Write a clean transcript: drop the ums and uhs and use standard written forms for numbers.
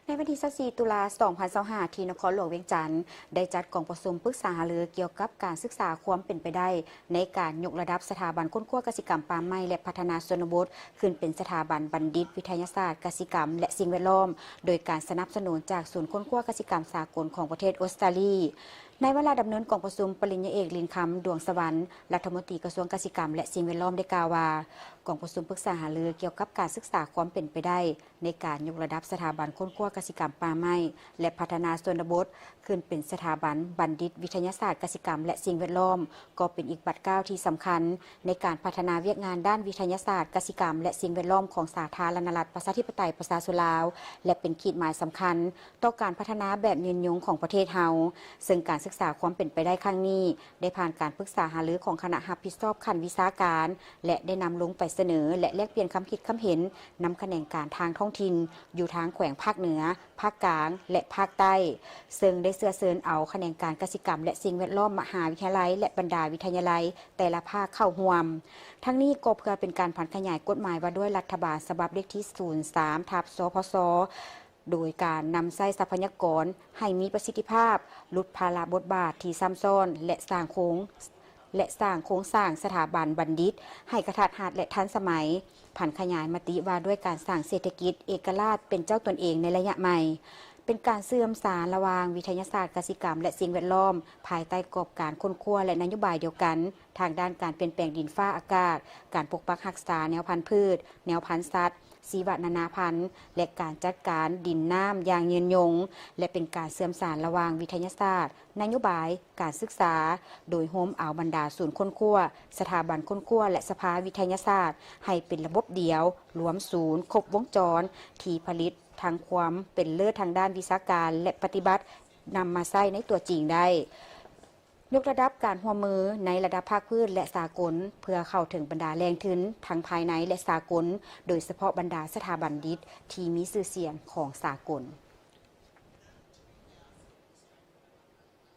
ในวันที่24ตุลา2025ที่นครหลวงเวียงจันทร์ได้จัดกองประชุมปรึกษาหารือเกี่ยวกับการศึกษาความเป็นไปได้ในการยกระดับสถาบันค้นคว้ากสิกรรมป่าไม้และพัฒนาชนบทขึ้นเป็นสถาบันบัณฑิตวิทยาศาสตร์กสิกรรมและสิ่งแวดล้อมโดยการสนับสนุนจากศูนย์ค้นคว้ากสิกรรมสากลของประเทศออสเตรเลียในเวลาดำเนินกองประชุมปริญญาเอกลินคำดวงสวรรค์รัฐมนตรีกระทรวงเกษตรกรรมและสิ่งแวดล้อมได้กล่าวว่ากองประชุมปรึกษาหารือเกี่ยวกับการศึกษาความเป็นไปได้ในการยกระดับสถาบันค้นคว้ากสิกรรมป่าไม้และพัฒนาชนบทขึ้นเป็นสถาบันบัณฑิตวิทยาศาสตร์กสิกรรมและสิ่งแวดล้อมก็เป็นอีกบัตรก้าวที่สำคัญในการพัฒนาเวียกงานด้านวิทยาศาสตร์กสิกรรมและสิ่งแวดล้อมของสาธารณรัฐประชาธิปไตยประชาชนลาวและเป็นขีดหมายสำคัญต่อการพัฒนาแบบยืนยงของประเทศเฮาซึ่งการศึกษาความเป็นไปได้ครั้งนี้ได้ผ่านการปรึกษาหารือของคณะรับผิดชอบขั้นวิชาการและได้นำลงไปเสนอและแลกเปลี่ยนความคิดความเห็นนำคะแนนการทางท้องถิ่นอยู่ทางแขวงภาคเหนือภาคกลางและภาคใต้ซึ่งได้เชิญเอาคะแนนการกสิกรรมและสิ่งแวดล้อมมหาวิทยาลัยและบรรดาวิทยาลัยแต่ละภาคเข้าร่วมทั้งนี้ก็เพื่อเป็นการผ่อนขยายกฎหมายว่าด้วยรัฐบาลฉบับเลขที่03/สพสโดยการนำใช้ทรัพยากรให้มีประสิทธิภาพลดภาระบทบาทที่ซ้ำซ้อนและสร้างโครงสร้างสถาบันบัณฑิตให้กระทัดรัดและทันสมัยผ่านขยายมติว่าด้วยการสร้างเศรษฐกิจเอกราชเป็นเจ้าตนเองในระยะใหม่เป็นการเสื่อมสารระหว่างวิทยาศาสตร์กสิกรรมและสิ่งแวดล้อมภายใต้กรอบการค้นคว้าและนโยบายเดียวกันทางด้านการเปลี่ยนแปลงดินฟ้าอากาศการปกปักรักษาแนวพันธุ์พืชแนวพันธุ์สัตว์ชีวนานาพันธุ์และการจัดการดินน้ำอย่างยืนยงและเป็นการเสื่อมสารระหว่างวิทยาศาสตร์นโยบายการศึกษาโดยโฮมเอาบรรดาศูนย์ค้นคว้าสถาบันค้นคว้าและสภาวิทยาศาสตร์ให้เป็นระบบเดียวรวมศูนย์ครบวงจรที่ผลิตทางความเป็นเลิศทางด้านวิชาการและปฏิบัตินำมาใช้ในตัวจริงได้ยกระดับการร่วมมือในระดับภาคพื้นและสากลเพื่อเข้าถึงบรรดาแรงทุนทั้งภายในและสากลโดยเฉพาะบรรดาสถาบันบัณฑิตที่มีชื่อเสียงของสากล